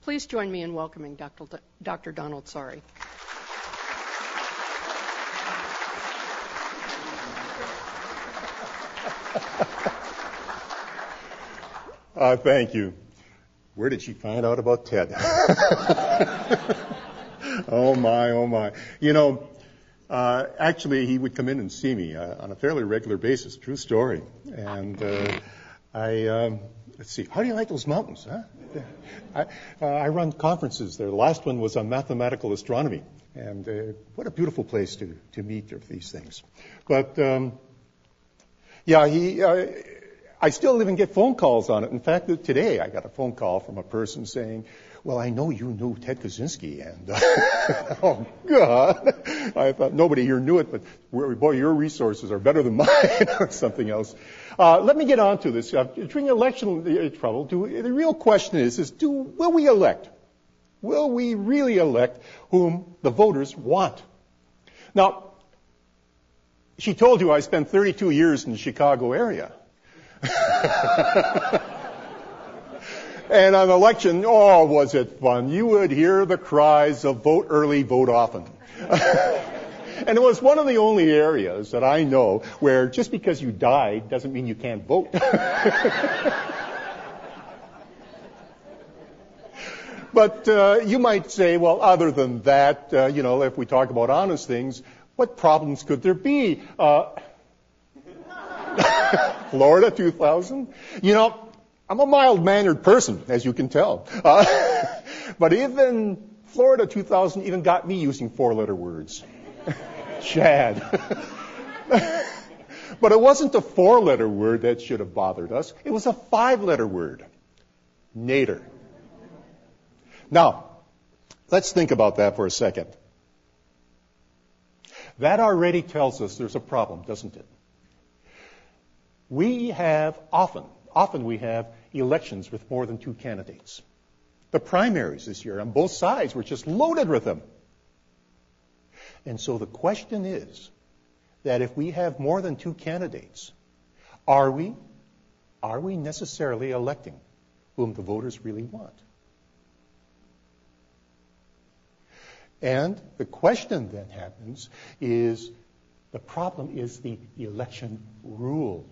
Please join me in welcoming Dr. Donald Saari. Thank you. Where did she find out about TED? Oh my. Actually, he would come in and see me on a fairly regular basis. True story. And let's see, how do you like those mountains, huh? I run conferences there. The last one was on mathematical astronomy. And what a beautiful place to meet these things. But, I still even get phone calls on it. In fact, today I got a phone call from a person saying, well, I know you knew Ted Kaczynski. And, oh, God. I thought nobody here knew it, but boy, your resources are better than mine or something else. Let me get on to this. During election trouble, the real question is will we elect? Will we really elect whom the voters want? Now, she told you I spent 32 years in the Chicago area. And on election, oh, was it fun. You would hear the cries of vote early, vote often. And it was one of the only areas that I know where just because you died doesn't mean you can't vote. But you might say, well, other than that, if we talk about honest things, what problems could there be? Florida 2000? I'm a mild-mannered person, as you can tell. But even Florida 2000 even got me using four-letter words. Chad. But it wasn't a four-letter word that should have bothered us. It was a five-letter word. Nader. Now, let's think about that for a second. That already tells us there's a problem, doesn't it? We have often we have elections with more than two candidates. The primaries this year on both sides were just loaded with them. And so the question is that if we have more than two candidates, are we necessarily electing whom the voters really want? And the question then happens is, the problem is the election rule.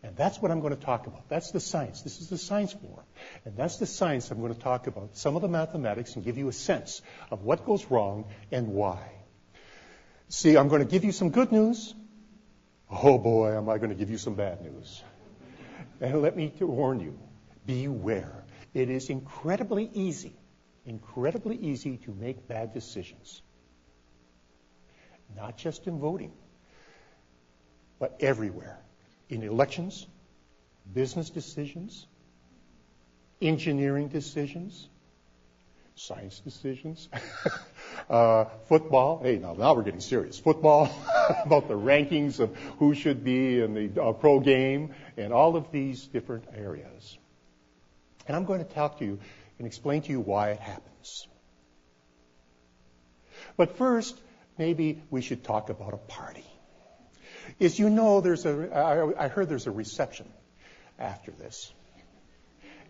And that's what I'm going to talk about. That's the science. This is the science forum. And that's the science I'm going to talk about, some of the mathematics, and give you a sense of what goes wrong and why. See, I'm going to give you some good news. Oh boy, am I going to give you some bad news. And let me warn you, beware. It is incredibly easy to make bad decisions. Not just in voting, but everywhere. In elections, business decisions, engineering decisions, science decisions, football. Hey, now we're getting serious. Football, about the rankings of who should be in the pro game, and all of these different areas. And I'm going to talk to you and explain to you why it happens. But first, maybe we should talk about a party. As you know, I heard there's a reception after this.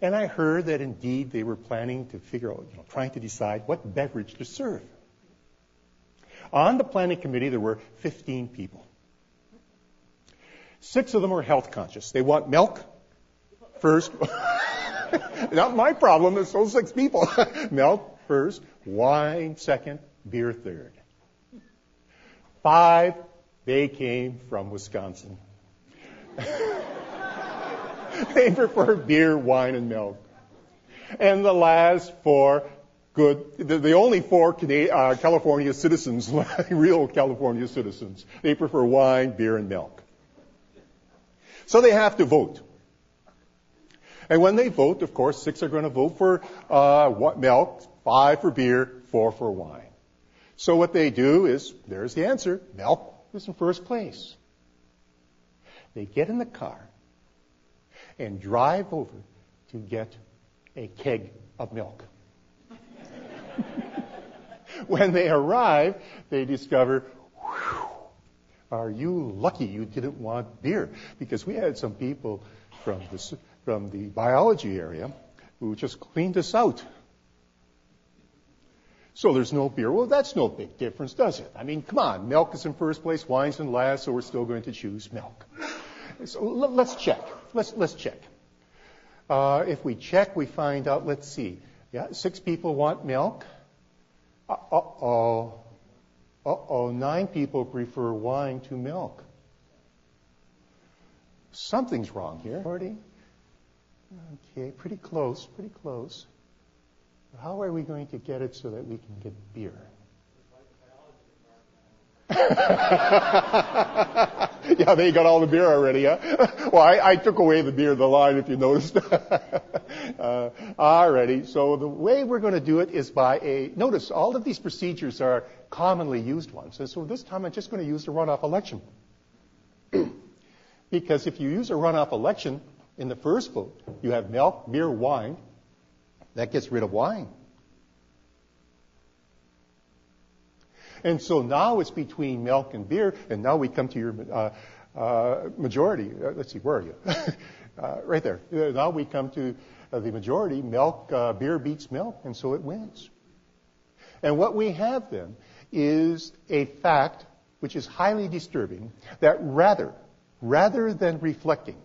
And I heard that indeed they were planning to figure out, trying to decide what beverage to serve. On the planning committee, there were 15 people. 6 of them were health conscious. They want milk first. Not my problem, there's those 6 people. Milk first, wine second, beer third. 5, they came from Wisconsin. They prefer beer, wine, and milk. And the last 4, the only 4 California citizens, real California citizens, they prefer wine, beer, and milk. So they have to vote. And when they vote, of course, 6 are going to vote for milk, 5 for beer, 4 for wine. So what they do is, there's the answer, milk is in first place. They get in the car and drive over to get a keg of milk. When they arrive, they discover, are you lucky you didn't want beer? Because we had some people from the biology area who just cleaned this out. So there's no beer. Well, that's no big difference, does it? I mean, come on. Milk is in first place, wine's in last, so we're still going to choose milk. So let's check. Let's check. If we check, we find out, let's see. Yeah, 6 people want milk. Uh-oh. 9 people prefer wine to milk. Something's wrong here. Okay, pretty close. How are we going to get it so that we can get beer? Yeah, they got all the beer already, huh? Well, I took away the beer, the line, if you noticed. Alrighty, so the way we're going to do it is by notice, all of these procedures are commonly used ones. And so this time I'm just going to use the runoff election. Because if you use a runoff election in the first vote, you have milk, beer, wine. That gets rid of wine. And so now it's between milk and beer, and now we come to your majority. Let's see, where are you? Right there. Now we come to the majority. Milk, beer beats milk, and so it wins. And what we have then is a fact which is highly disturbing, that rather than reflecting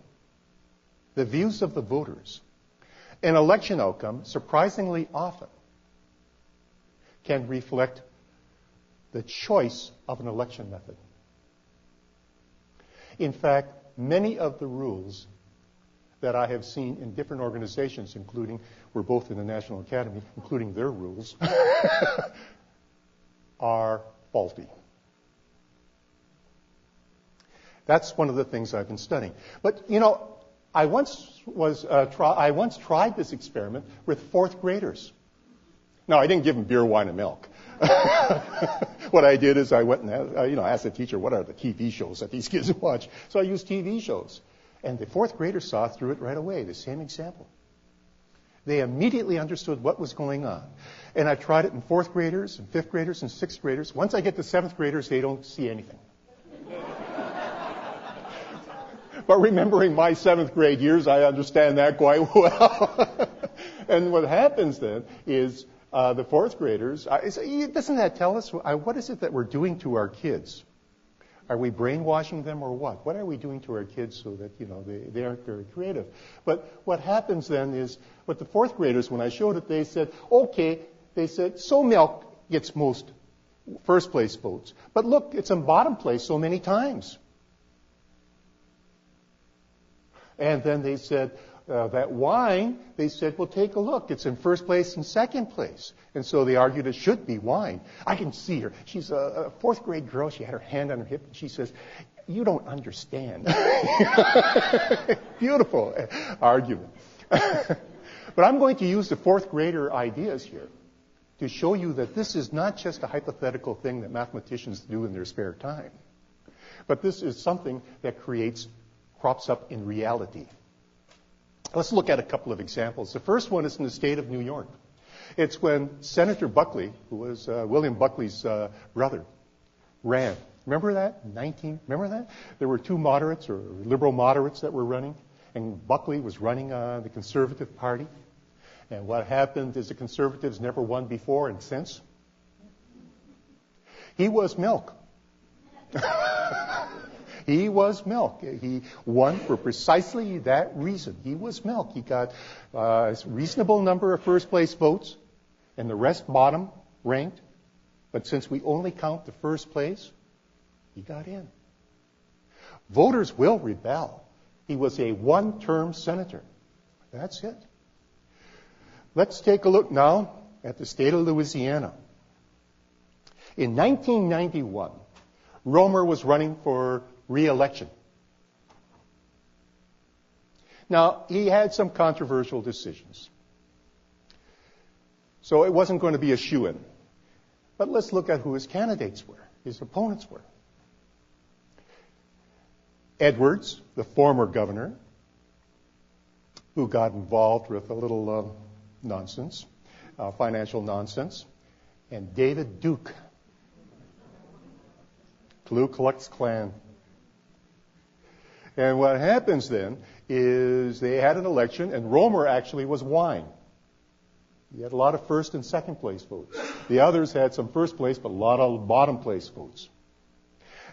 the views of the voters, an election outcome, surprisingly often, can reflect the choice of an election method. In fact, many of the rules that I have seen in different organizations, including, we're both in the National Academy, including their rules, are faulty. That's one of the things I've been studying. But, you know, I once tried this experiment with 4th graders. Now, I didn't give them beer, wine, and milk. What I did is I went and asked the teacher, what are the TV shows that these kids watch? So I used TV shows. And the 4th graders saw through it right away, the same example. They immediately understood what was going on. And I tried it in 4th graders, and 5th graders, and 6th graders. Once I get to 7th graders, they don't see anything. But remembering my 7th grade years, I understand that quite well. And what happens then is the 4th graders, doesn't that tell us, what is it that we're doing to our kids? Are we brainwashing them or what? What are we doing to our kids so that, they aren't very creative? But what happens then is, what the 4th graders, when I showed it, they said, so milk gets most first place votes. But look, it's in bottom place so many times. And then they said, that wine, they said, well, take a look. It's in first place and second place. And so they argued it should be wine. I can see her. She's a 4th grade girl. She had her hand on her hip, and she says, you don't understand. Beautiful argument. But I'm going to use the 4th grader ideas here to show you that this is not just a hypothetical thing that mathematicians do in their spare time. But this is something that crops up in reality. Let's look at a couple of examples. The first one is in the state of New York. It's when Senator Buckley, who was William Buckley's brother, ran. Remember that? Remember that? There were 2 moderates or liberal moderates that were running, and Buckley was running the Conservative Party. And what happened is the Conservatives never won before and since. He was milk. He was milk. He won for precisely that reason. He was milk. He got a reasonable number of first place votes, and the rest bottom ranked. But since we only count the first place, he got in. Voters will rebel. He was a 1-term senator. That's it. Let's take a look now at the state of Louisiana. In 1991, Romer was running for re-election. Now, he had some controversial decisions. So it wasn't going to be a shoo-in. But let's look at who his candidates were, his opponents were. Edwards, the former governor, who got involved with a little nonsense, financial nonsense, and David Duke, Ku Klux Klan. And what happens then is they had an election, and Romer actually was wine. He had a lot of first and second place votes. The others had some first place, but a lot of bottom place votes.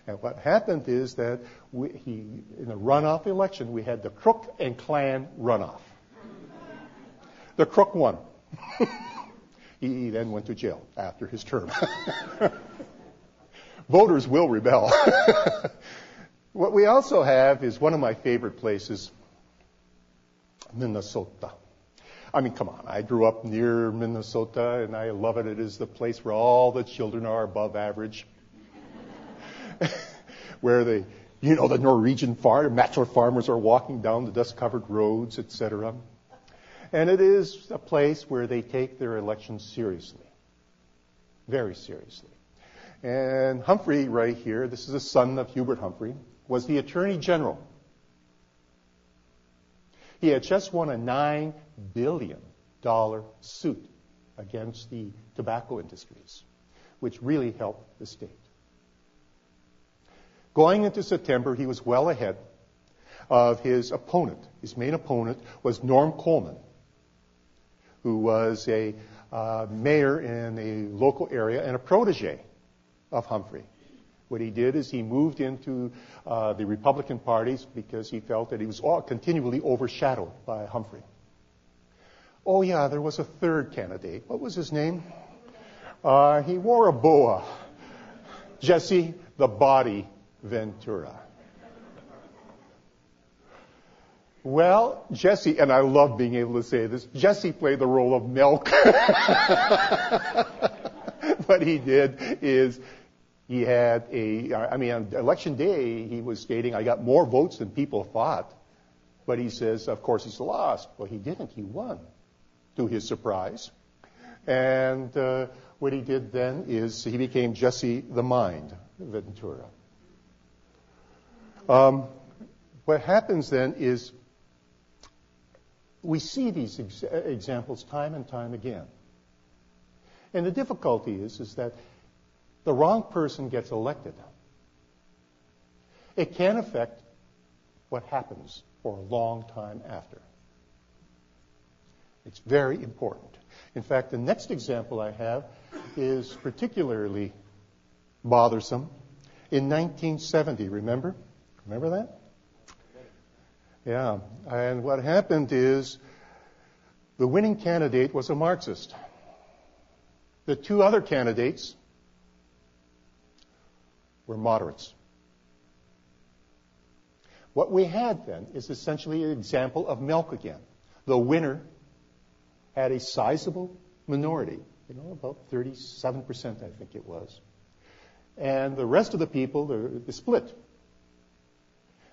And what happened is that in the runoff election, we had the Crook and Clan runoff. The Crook won. He then went to jail after his term. Voters will rebel. What we also have is one of my favorite places, Minnesota. I mean, come on, I grew up near Minnesota, and I love it. It is the place where all the children are above average. Where the Norwegian matchor farmers are walking down the dust-covered roads, etc. And it is a place where they take their elections seriously, very seriously. And Humphrey right here, this is the son of Hubert Humphrey, was the Attorney General. He had just won a $9 billion suit against the tobacco industries, which really helped the state. Going into September, he was well ahead of his opponent. His main opponent was Norm Coleman, who was a mayor in a local area and a protege of Humphrey. What he did is he moved into the Republican parties because he felt that he was continually overshadowed by Humphrey. Oh yeah, there was a third candidate. What was his name? He wore a boa. Jesse the Body Ventura. Well, Jesse, and I love being able to say this, Jesse played the role of milk. What he did is he had on election day, he was stating, I got more votes than people thought. But he says, of course, he's lost. Well, he didn't. He won, to his surprise. And what he did then is he became Jesse the Mind Ventura. What happens then is we see these examples time and time again. And the difficulty is that the wrong person gets elected. It can affect what happens for a long time after. It's very important. In fact, the next example I have is particularly bothersome. In 1970, remember? Remember that? Yeah. And what happened is the winning candidate was a Marxist. The two other candidates were moderates. What we had then is essentially an example of milk again. The winner had a sizable minority, about 37%, I think it was. And the rest of the people, the split.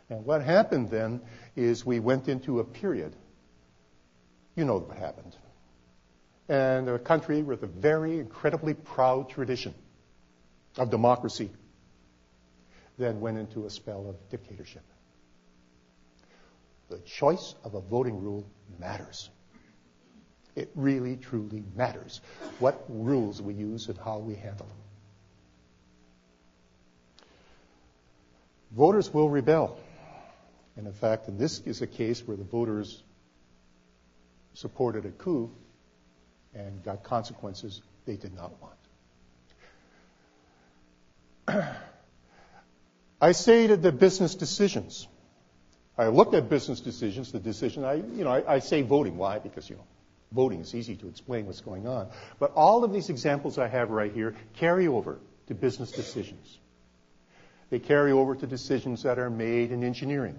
And what happened then is we went into a period. You know what happened. And a country with a very incredibly proud tradition of democracy then went into a spell of dictatorship. The choice of a voting rule matters. It really, truly matters what rules we use and how we handle them. Voters will rebel. And in fact, this is a case where the voters supported a coup and got consequences they did not want. I say that the business decisions. I looked at business decisions, the decision, I say voting. Why? Because, voting is easy to explain what's going on. But all of these examples I have right here carry over to business decisions. They carry over to decisions that are made in engineering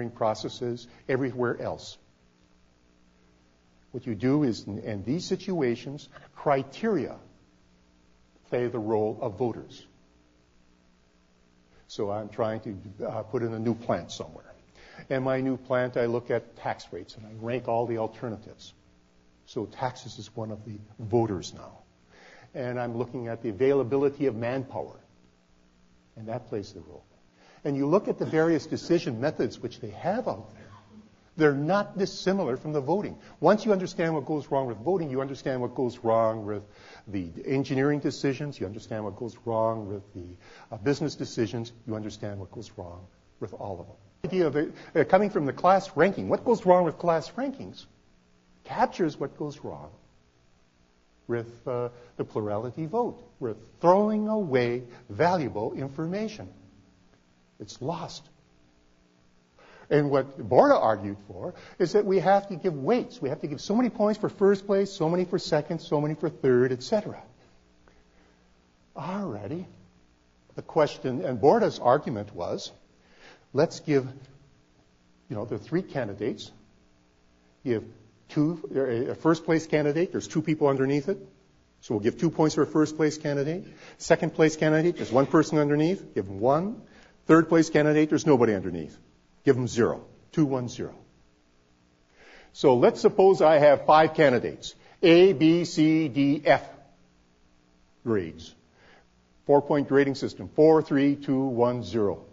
processes, everywhere else. What you do is, in these situations, criteria play the role of voters. So I'm trying to put in a new plant somewhere. And my new plant, I look at tax rates, and I rank all the alternatives. So taxes is one of the voters now. And I'm looking at the availability of manpower, and that plays the role. And you look at the various decision methods which they have out there. They're not dissimilar from the voting. Once you understand what goes wrong with voting, you understand what goes wrong with the engineering decisions, you understand what goes wrong with the business decisions, you understand what goes wrong with all of them. The idea of coming from the class ranking, what goes wrong with class rankings? captures what goes wrong with the plurality vote. We're throwing away valuable information. It's lost. And what Borda argued for is that we have to give weights. We have to give so many points for first place, so many for second, so many for third, etc. Alrighty. The question, and Borda's argument was, let's give, there are 3 candidates. You have a first place candidate, there's 2 people underneath it. So we'll give 2 points for a first place candidate. Second place candidate, there's 1 person underneath, give them 1. Third place candidate, there's nobody underneath. Give them 0. 2, 1, 0. So let's suppose I have 5 candidates. A, B, C, D, F grades. 4-point grading system. 4, 3, 2, 1, 0.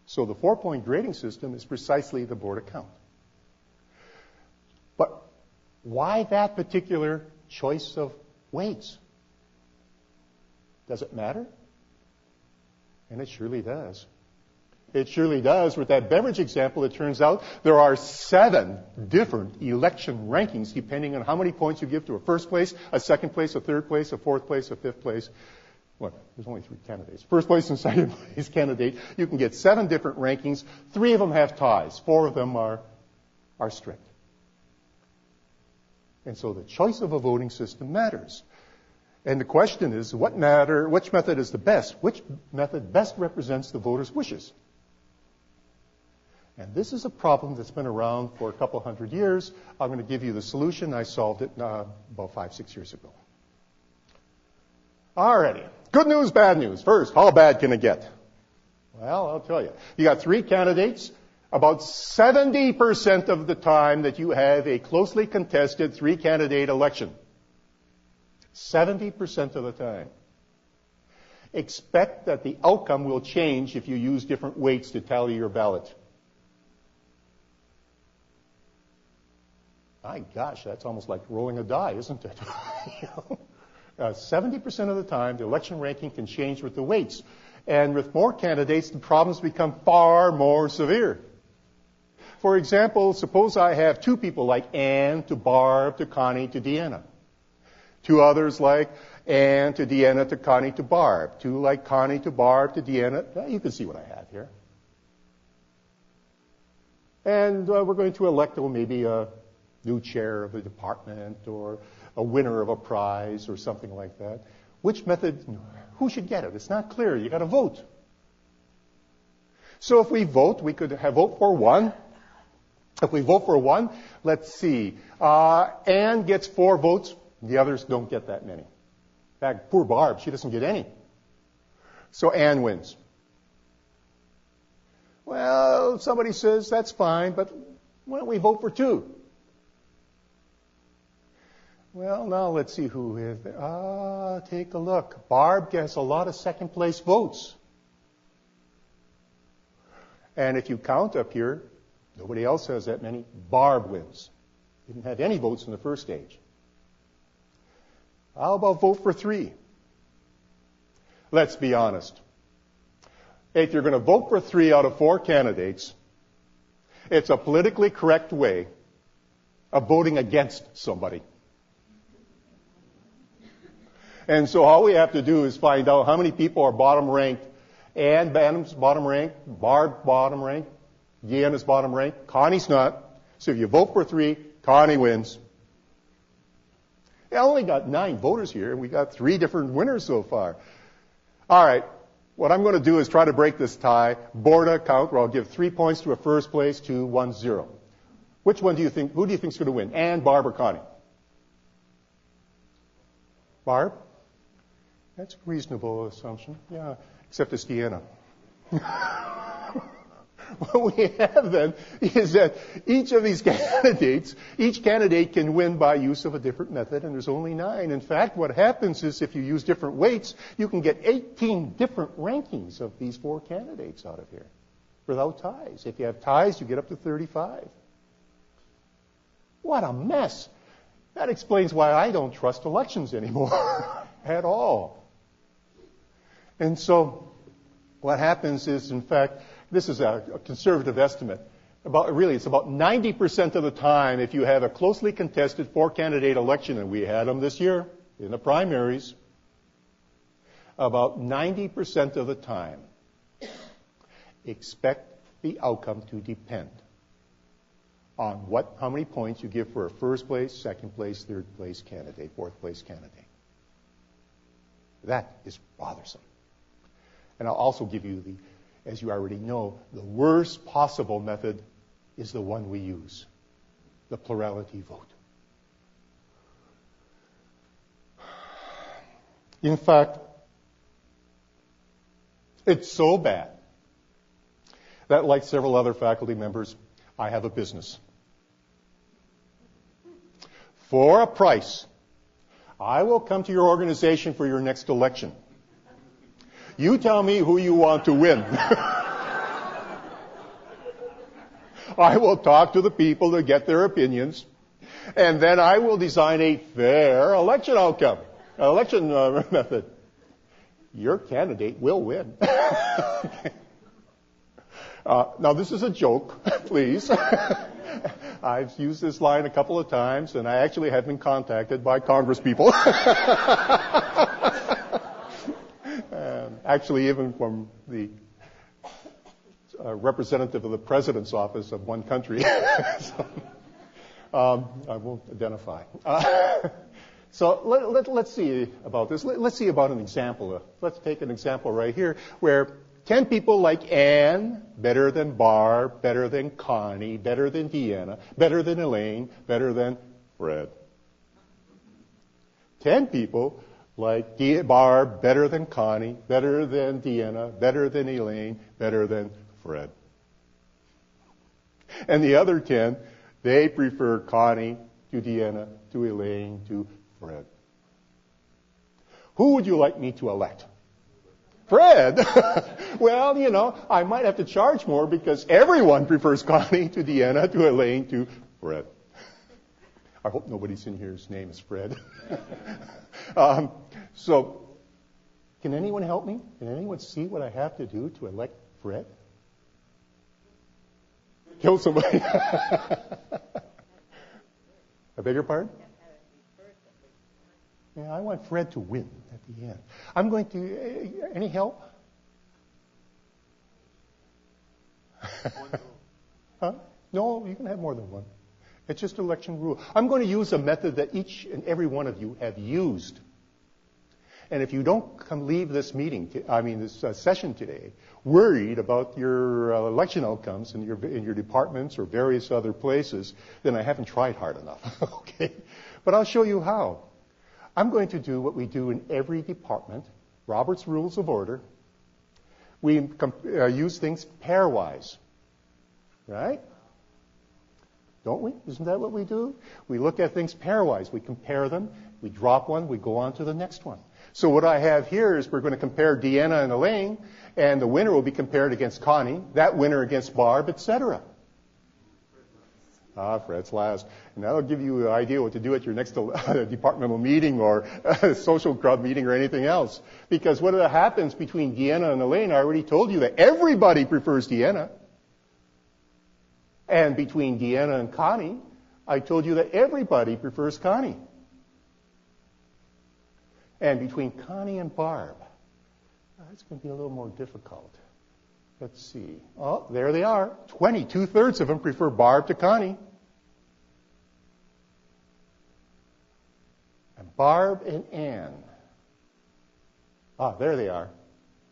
So the 4-point grading system is precisely the Borda count. But why that particular choice of weights? Does it matter? And it surely does. It surely does. With that beverage example, it turns out there are 7 different election rankings depending on how many points you give to a first place, a second place, a third place, a fourth place, a fifth place. Well, there's only 3 candidates. First place and second place candidate. You can get 7 different rankings. 3 of them have ties. 4 of them are strict. And so the choice of a voting system matters. And the question is, which method is the best? Which method best represents the voters' wishes? And this is a problem that's been around for a couple hundred years. I'm going to give you the solution. I solved it about 5, 6 years ago. Alrighty. Good news, bad news. First, how bad can it get? Well, I'll tell you. You got 3 candidates. About 70% of the time that you have a closely contested 3-candidate election. 70% of the time. Expect that the outcome will change if you use different weights to tally your ballot. My gosh, that's almost like rolling a die, isn't it? 70% of the time, the election ranking can change with the weights. And with more candidates, the problems become far more severe. For example, suppose I have 2 people like Anne to Barb to Connie to Deanna. 2 others like Anne to Deanna to Connie to Barb. 2 like Connie to Barb to Deanna. Well, you can see what I have here. And we're going to elect maybe a new chair of the department or a winner of a prize or something like that. Which method, who should get it? It's not clear. You got to vote. So if we vote, we could vote for 1. If we vote for 1, let's see. Anne gets 4 votes. The others don't get that many. In fact, poor Barb, she doesn't get any. So Anne wins. Well, somebody says that's fine, but why don't we vote for 2? Well, now let's see who is there. Take a look. Barb gets a lot of second-place votes. And if you count up here, nobody else has that many. Barb wins. Didn't have any votes in the first stage. How about vote for 3? Let's be honest. If you're going to vote for 3 out of 4 candidates, it's a politically correct way of voting against somebody. And so all we have to do is find out how many people are bottom ranked. Anne Bannum's bottom ranked, Barb bottom ranked, Deanna's bottom ranked, Connie's not. So if you vote for 3, Connie wins. I only got 9 voters here, and we got 3 different winners so far. All right, what I'm going to do is try to break this tie. Borda count, where I'll give 3 points to a first place, 2, 1, 0. Which one do you think? Who do you think is going to win? Anne, Barb, or Connie? Barb? That's a reasonable assumption. Yeah, except it's Deanna. What we have then is that each of these candidates, each candidate can win by use of a different method, and there's only 9. In fact, what happens is if you use different weights, you can get 18 different rankings of these 4 candidates out of here without ties. If you have ties, you get up to 35. What a mess. That explains why I don't trust elections anymore at all. And so what happens is, in fact, this is a conservative estimate. It's about 90% of the time, if you have a closely contested four-candidate election, and we had them this year in the primaries, about 90% of the time, expect the outcome to depend on how many points you give for a first place, second place, third place candidate, fourth place candidate. That is bothersome. And I'll also give you as you already know, the worst possible method is the one we use, the plurality vote. In fact, it's so bad that, like several other faculty members, I have a business. For a price, I will come to your organization for your next election. You tell me who you want to win. I will talk to the people to get their opinions, and then I will design a fair election outcome, election method. Your candidate will win. Now, this is a joke, please. I've used this line a couple of times, and I actually have been contacted by congresspeople. Actually, even from the representative of the president's office of one country. So, I won't identify. So let's see about this. Let's see about an example. Let's take an example right here where 10 people like Anne, better than Barb, better than Connie, better than Deanna, better than Elaine, better than Fred. 10 people like Barb, better than Connie, better than Deanna, better than Elaine, better than Fred. And the other 10, they prefer Connie to Deanna, to Elaine, to Fred. Who would you like me to elect? Fred? Well, you know, I might have to charge more because everyone prefers Connie to Deanna, to Elaine, to Fred. I hope nobody's in here's name is Fred. So, can anyone help me? Can anyone see what I have to do to elect Fred? Kill somebody. I beg your pardon? Yeah, I want Fred to win at the end. I'm going to... any help? Huh? No, you can have more than one. It's just election rule. I'm going to use a method that each and every one of you have used. And if you don't leave this meeting, this session today, worried about your election outcomes in your departments or various other places, then I haven't tried hard enough. Okay? But I'll show you how. I'm going to do what we do in every department, Robert's Rules of Order. We use things pairwise. Right? Don't we? Isn't that what we do? We look at things pairwise. We compare them. We drop one. We go on to the next one. So what I have here is we're going to compare Deanna and Elaine, and the winner will be compared against Connie, that winner against Barb, etc. Fred's last. And that'll give you an idea what to do at your next departmental meeting or social club meeting or anything else. Because what happens between Deanna and Elaine, I already told you that everybody prefers Deanna. And between Deanna and Connie, I told you that everybody prefers Connie. And between Connie and Barb, that's going to be a little more difficult. Let's see. Oh, there they are. 2/3 of them prefer Barb to Connie. And Barb and Anne. There they are.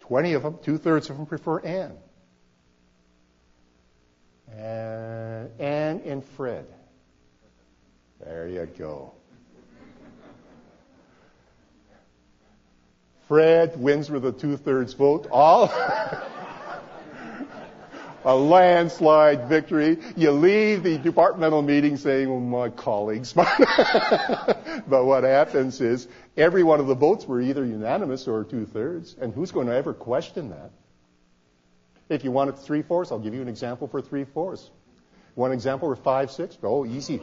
20 of them, 2/3 of them prefer Anne. And Anne and Fred. There you go. Fred wins with a 2/3 vote. A landslide victory. You leave the departmental meeting saying, "Oh, my colleagues." But what happens is every one of the votes were either unanimous or 2/3. And who's going to ever question that? If you want it 3/4, I'll give you an example for 3/4. One example for 5/6. Oh, easy.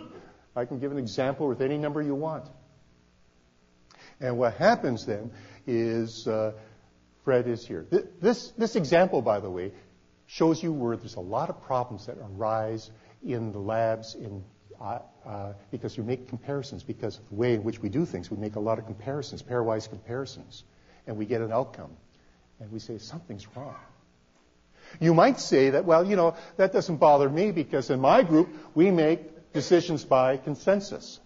I can give an example with any number you want. And what happens then is Fred is here. This example, by the way, shows you where there's a lot of problems that arise in the labs because you make comparisons, because of the way in which we do things. We make a lot of comparisons, pairwise comparisons, and we get an outcome. And we say, something's wrong. You might say that, well, that doesn't bother me because in my group, we make decisions by consensus.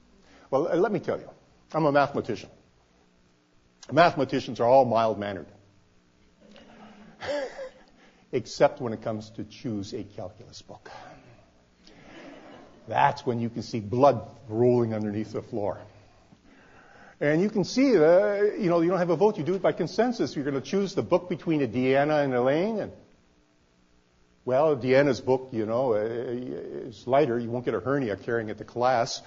Well, let me tell you, I'm a mathematician. Mathematicians are all mild-mannered, except when it comes to choose a calculus book. That's when you can see blood rolling underneath the floor. And you can see, you don't have a vote. You do it by consensus. You're going to choose the book between a Deanna and Elaine. And, well, Deanna's book, is lighter. You won't get a hernia carrying it to class.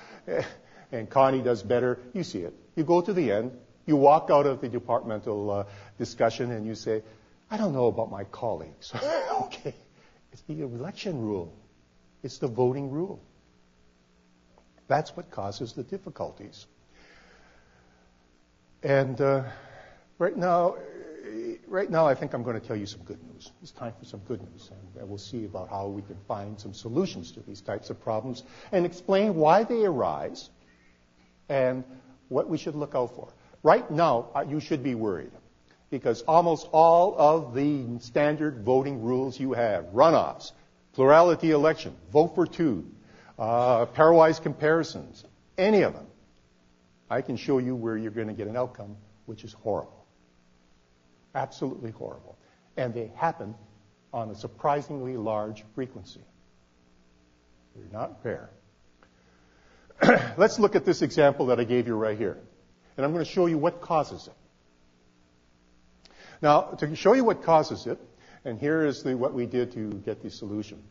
And Connie does better. You see it. You go to the end. You walk out of the departmental discussion and you say, I don't know about my colleagues. Okay. It's the election rule. It's the voting rule. That's what causes the difficulties. And right now, I think I'm going to tell you some good news. It's time for some good news. And we'll see about how we can find some solutions to these types of problems and explain why they arise and what we should look out for. Right now, you should be worried because almost all of the standard voting rules you have, runoffs, plurality election, vote for two, pairwise comparisons, any of them, I can show you where you're going to get an outcome which is horrible. Absolutely horrible. And they happen on a surprisingly large frequency. They're not rare. Let's look at this example that I gave you right here. And I'm going to show you what causes it. Now, to show you what causes it, and here is what we did to get the solution.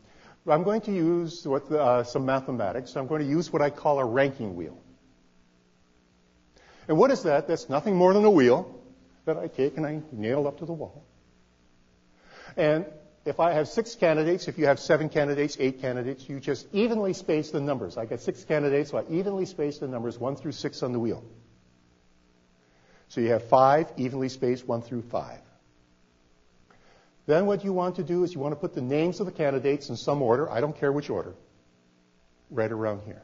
I'm going to use some mathematics. I'm going to use what I call a ranking wheel. And what is that? That's nothing more than a wheel that I take and I nail up to the wall. And if I have 6 candidates, if you have 7 candidates, 8 candidates, you just evenly space the numbers. I got 6 candidates, so I evenly space the numbers 1 through 6 on the wheel. So you have 5 evenly spaced 1 through 5. Then what you want to do is you want to put the names of the candidates in some order. I don't care which order. Right around here.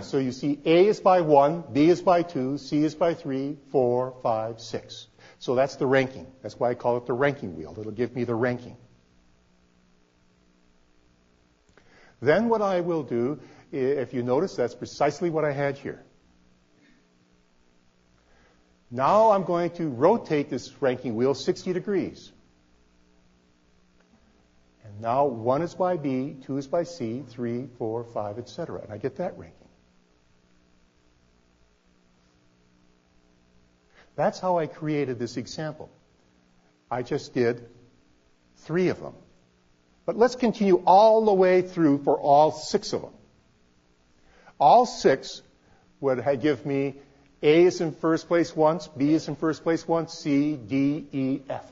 So you see A is by 1, B is by 2, C is by 3, 4, 5, 6. So that's the ranking. That's why I call it the ranking wheel. It'll give me the ranking. Then what I will do, if you notice, that's precisely what I had here. Now I'm going to rotate this ranking wheel 60 degrees. And now 1 is by B, 2 is by C, 3, 4, 5, etc. And I get that ranking. That's how I created this example. I just did 3 of them. But let's continue all the way through for all 6 of them. All 6 would give me A is in first place once, B is in first place once, C, D, E, F.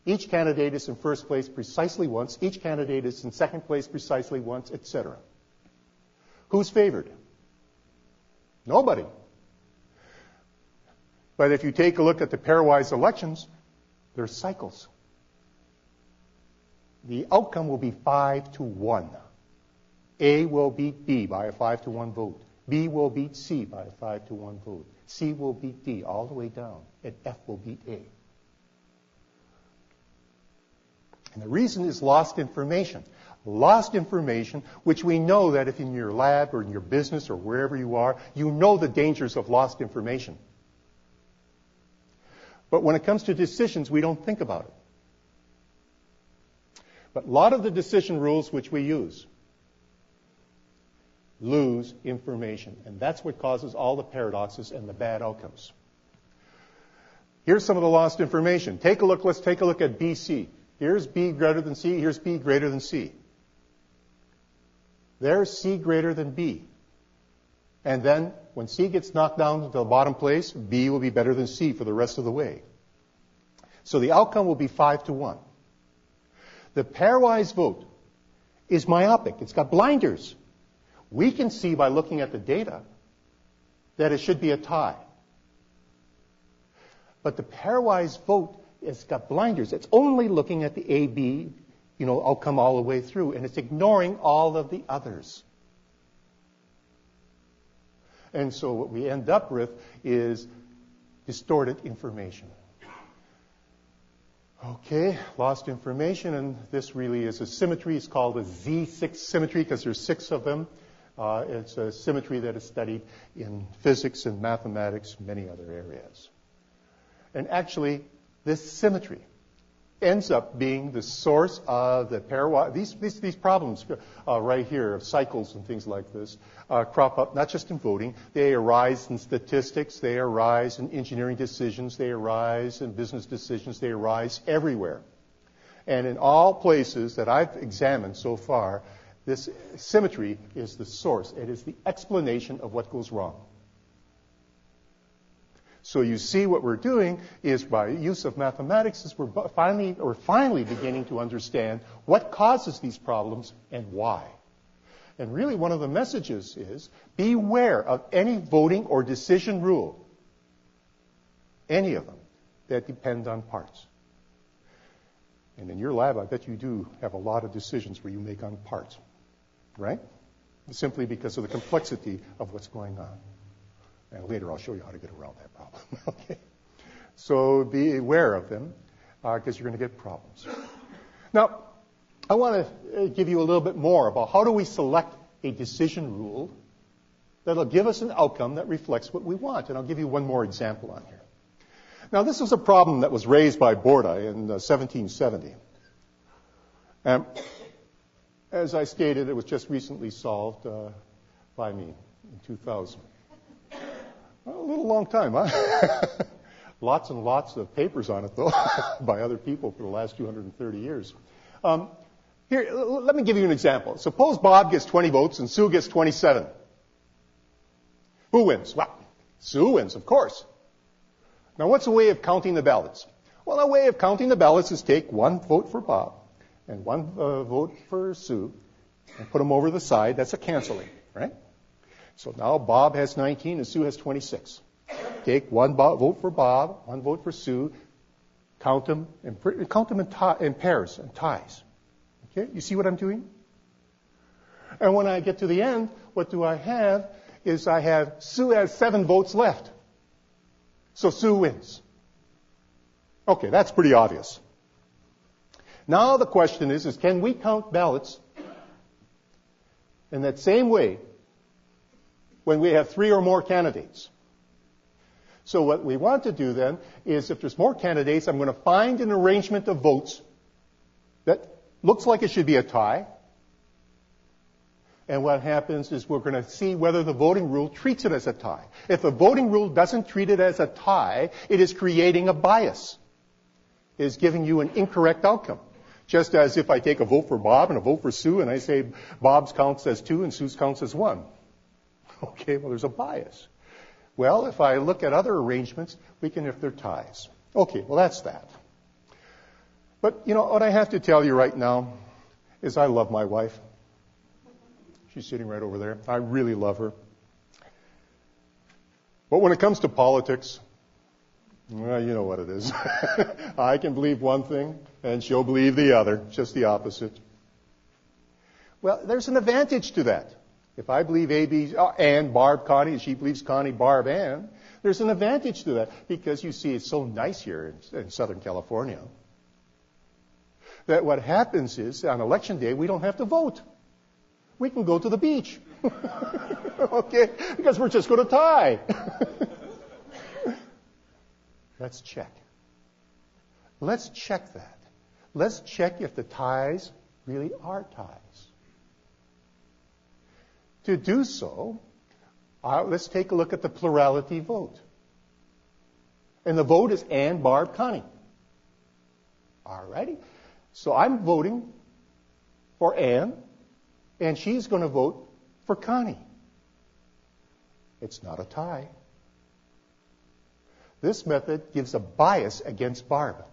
Each candidate is in first place precisely once. Each candidate is in second place precisely once, etc. Who's favored? Nobody. But if you take a look at the pairwise elections, there's cycles. The outcome will be 5-1. A will beat B by a 5-1 vote. B will beat C by a 5-1 vote. C will beat D all the way down, and F will beat A. And the reason is lost information. Lost information, which we know that if in your lab or in your business or wherever you are, you know the dangers of lost information. But when it comes to decisions, we don't think about it. But a lot of the decision rules which we use lose information. And that's what causes all the paradoxes and the bad outcomes. Here's some of the lost information. Take a look. Let's take a look at BC. Here's B greater than C. Here's B greater than C. There's C greater than B. And then when C gets knocked down to the bottom place, B will be better than C for the rest of the way. So the outcome will be 5-1. The pairwise vote is myopic. It's got blinders. We can see by looking at the data that it should be a tie. But the pairwise vote it's got blinders. It's only looking at the A-B, outcome all the way through, and it's ignoring all of the others. And so what we end up with is distorted information. Okay, lost information, and this really is a symmetry. It's called a Z6 symmetry because there's 6 of them. It's a symmetry that is studied in physics and mathematics, many other areas. And actually, this symmetry ends up being the source of the these problems right here of cycles and things like this crop up not just in voting. They arise in statistics. They arise in engineering decisions. They arise in business decisions. They arise everywhere. And in all places that I've examined so far, this symmetry is the source. It is the explanation of what goes wrong. So you see what we're doing is by use of mathematics is we're finally beginning to understand what causes these problems and why. And really one of the messages is beware of any voting or decision rule, any of them, that depend on parts. And in your lab, I bet you do have a lot of decisions where you make on parts, right? Simply because of the complexity of what's going on. And later I'll show you how to get around that problem. Okay. So be aware of them because you're going to get problems. Now, I want to give you a little bit more about how do we select a decision rule that'll give us an outcome that reflects what we want. And I'll give you one more example on here. Now, this was a problem that was raised by Borda in 1770. And as I stated, it was just recently solved by me in 2000. Well, a little long time, huh? Lots and lots of papers on it, though, by other people for the last 230 years. Here, let me give you an example. Suppose Bob gets 20 votes and Sue gets 27. Who wins? Well, Sue wins, of course. Now, what's a way of counting the ballots? Well, a way of counting the ballots is take one vote for Bob and one vote for Sue and put them over the side. That's a canceling, right? So now Bob has 19 and Sue has 26. Take one vote for Bob, one vote for Sue, count them in pairs and ties. Okay, you see what I'm doing? And when I get to the end, what do I have is Sue has 7 votes left. So Sue wins. Okay, that's pretty obvious. Now the question is can we count ballots in that same way when we have 3 or more candidates? So what we want to do then is if there's more candidates, I'm going to find an arrangement of votes that looks like it should be a tie. And what happens is we're going to see whether the voting rule treats it as a tie. If the voting rule doesn't treat it as a tie, it is creating a bias. It is giving you an incorrect outcome. Just as if I take a vote for Bob and a vote for Sue and I say Bob's counts as 2 and Sue's counts as 1. Okay, well, there's a bias. Well, if I look at other arrangements, we can if they're ties. Okay, well, that's that. But, what I have to tell you right now is I love my wife. She's sitting right over there. I really love her. But when it comes to politics, well, you know what it is. I can believe one thing, and she'll believe the other, just the opposite. Well, there's an advantage to that. If I believe A.B. Ann, Barb, Connie, and she believes Connie, Barb, Ann, there's an advantage to that because you see it's so nice here in Southern California that what happens is on election day we don't have to vote. We can go to the beach. Okay? Because we're just going to tie. Let's check. Let's check that. Let's check if the ties really are ties. To do so, let's take a look at the plurality vote. And the vote is Ann, Barb, Connie. All righty. So I'm voting for Ann, and she's going to vote for Connie. It's not a tie. This method gives a bias against Barb.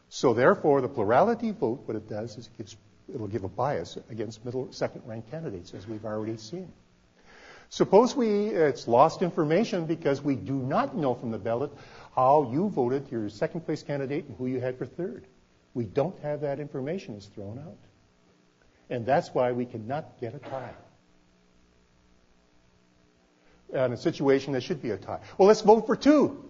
So therefore, the plurality vote, what it does is it'll give a bias against second-rank candidates, as we've already seen. Suppose it's lost information because we do not know from the ballot how you voted your second place candidate and who you had for third. We don't have that information. It's thrown out. And that's why we cannot get a tie. In a situation, there should be a tie. Well, let's vote for 2.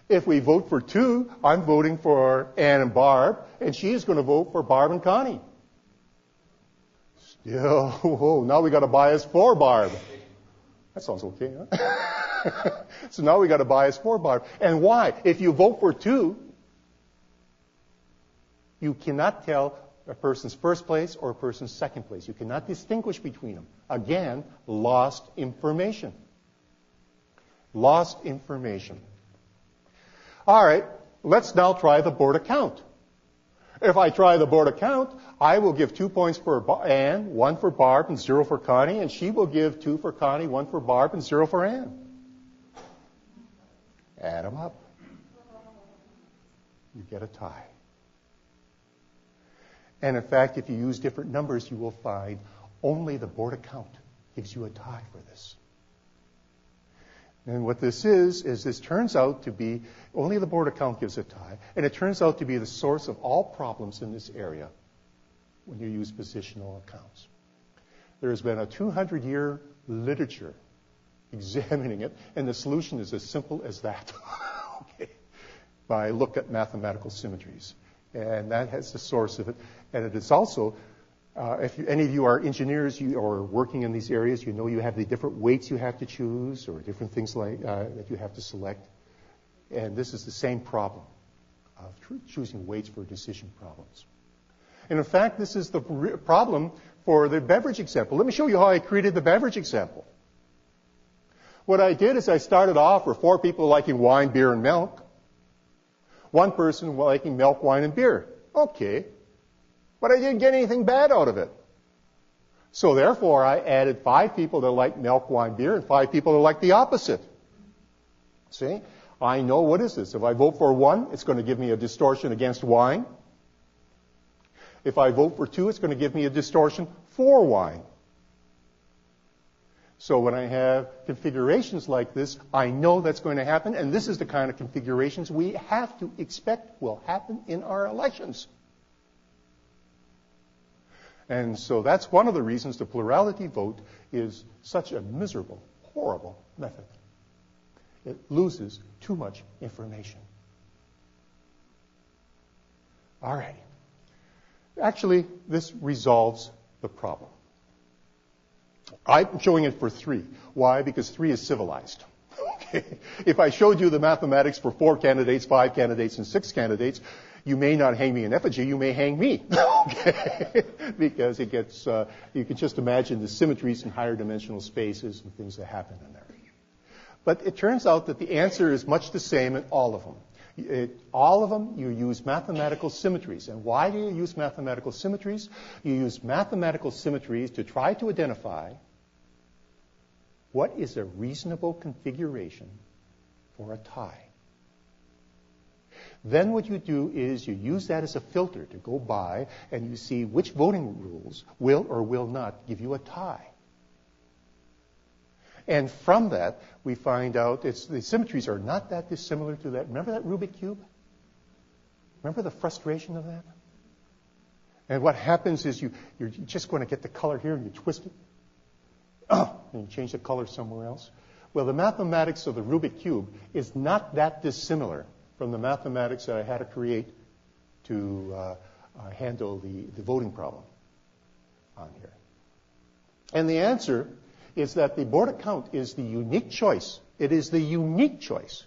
If we vote for 2, I'm voting for Ann and Barb, and she's going to vote for Barb and Connie. Still, whoa, now we got a bias for Barb. That sounds okay, huh? So now we got a bias for Barb. And why? If you vote for 2, you cannot tell a person's first place or a person's second place. You cannot distinguish between them. Again, lost information. Lost information. All right, let's now try the board account. If I try the board account, I will give 2 points for Ann, 1 for Barb, and 0 for Connie, and she will give 2 for Connie, 1 for Barb, and 0 for Ann. Add them up. You get a tie. And in fact, if you use different numbers, you will find only the board account gives you a tie for this. And what this is this turns out to be, only the board account gives a tie, and it turns out to be the source of all problems in this area when you use positional accounts. There has been a 200-year literature examining it, and the solution is as simple as that. Okay. By look at mathematical symmetries. And that has the source of it. And it is also, if any of you are engineers or working in these areas, you know you have the different weights you have to choose or different things like that you have to select. And this is the same problem of choosing weights for decision problems. And in fact, this is the problem for the beverage example. Let me show you how I created the beverage example. What I did is I started off with 4 people liking wine, beer, and milk. 1 person liking milk, wine, and beer. Okay. But I didn't get anything bad out of it. So therefore, I added 5 people that like milk, wine, beer, and 5 people that like the opposite. See? I know what is this. If I vote for 1, it's going to give me a distortion against wine. If I vote for 2, it's going to give me a distortion for wine. So when I have configurations like this, I know that's going to happen, and this is the kind of configurations we have to expect will happen in our elections. And so that's one of the reasons the plurality vote is such a miserable, horrible method. It loses too much information. All right. Actually, this resolves the problem. I'm showing it for 3. Why? Because 3 is civilized. Okay. If I showed you the mathematics for 4 candidates, 5 candidates, and 6 candidates, you may not hang me in effigy, you may hang me. Okay. Because it gets, you can just imagine the symmetries in higher dimensional spaces and things that happen in there. But it turns out that the answer is much the same in all of them. All of them, you use mathematical symmetries. And why do you use mathematical symmetries? You use mathematical symmetries to try to identify what is a reasonable configuration for a tie. Then what you do is you use that as a filter to go by and you see which voting rules will or will not give you a tie. And from that, we find out the symmetries are not that dissimilar to that. Remember that Rubik cube? Remember the frustration of that? And what happens is you're just going to get the color here and you twist it. And you change the color somewhere else. Well, the mathematics of the Rubik cube is not that dissimilar from the mathematics that I had to create to handle the voting problem on here. And the answer is that the board account is the unique choice. It is the unique choice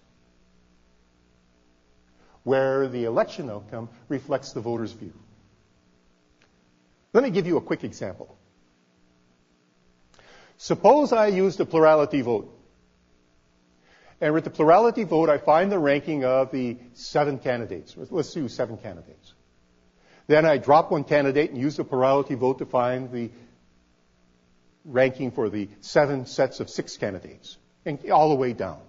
where the election outcome reflects the voter's view. Let me give you a quick example. Suppose I used a plurality vote. And with the plurality vote, I find the ranking of the 7 candidates. Let's do 7 candidates. Then I drop 1 candidate and use the plurality vote to find the ranking for the 7 sets of 6 candidates, and all the way down.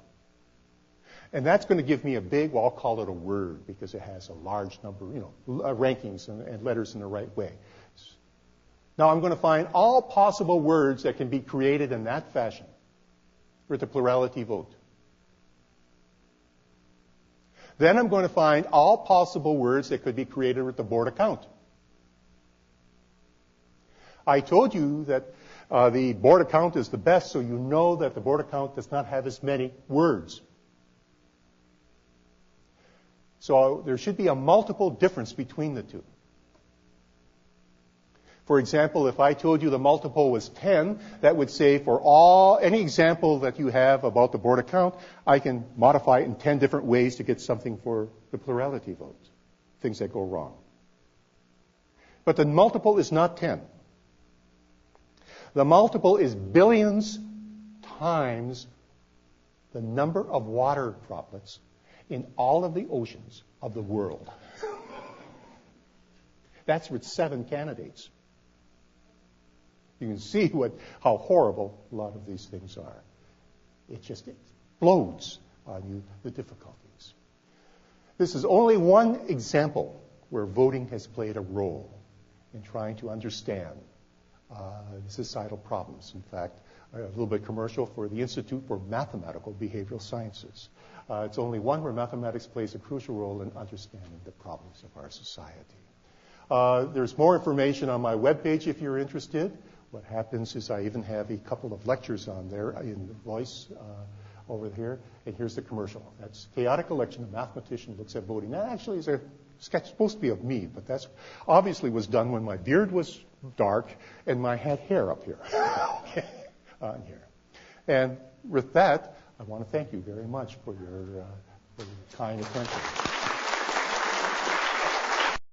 And that's going to give me a big, well, I'll call it a word because it has a large number, rankings and letters in the right way. Now I'm going to find all possible words that can be created in that fashion with the plurality vote. Then I'm going to find all possible words that could be created with the board account. I told you that the board account is the best, so you know that the board account does not have as many words. So there should be a multiple difference between the two. For example, if I told you the multiple was 10, that would say for any example that you have about the board account, I can modify it in 10 different ways to get something for the plurality vote, things that go wrong. But the multiple is not 10. The multiple is billions times the number of water droplets in all of the oceans of the world. That's with 7 candidates. You can see how horrible a lot of these things are. It explodes on you, the difficulties. This is only one example where voting has played a role in trying to understand societal problems. In fact, a little bit commercial for the Institute for Mathematical Behavioral Sciences. It's only one where mathematics plays a crucial role in understanding the problems of our society. There's more information on my webpage if you're interested. What happens is I even have a couple of lectures on there in the voice over here. And here's the commercial. That's Chaotic Election, a Mathematician Looks at Voting. That actually is a sketch supposed to be of me, but that's obviously was done when my beard was dark and I had hair up here. Okay, on here. And with that, I want to thank you very much for your kind attention.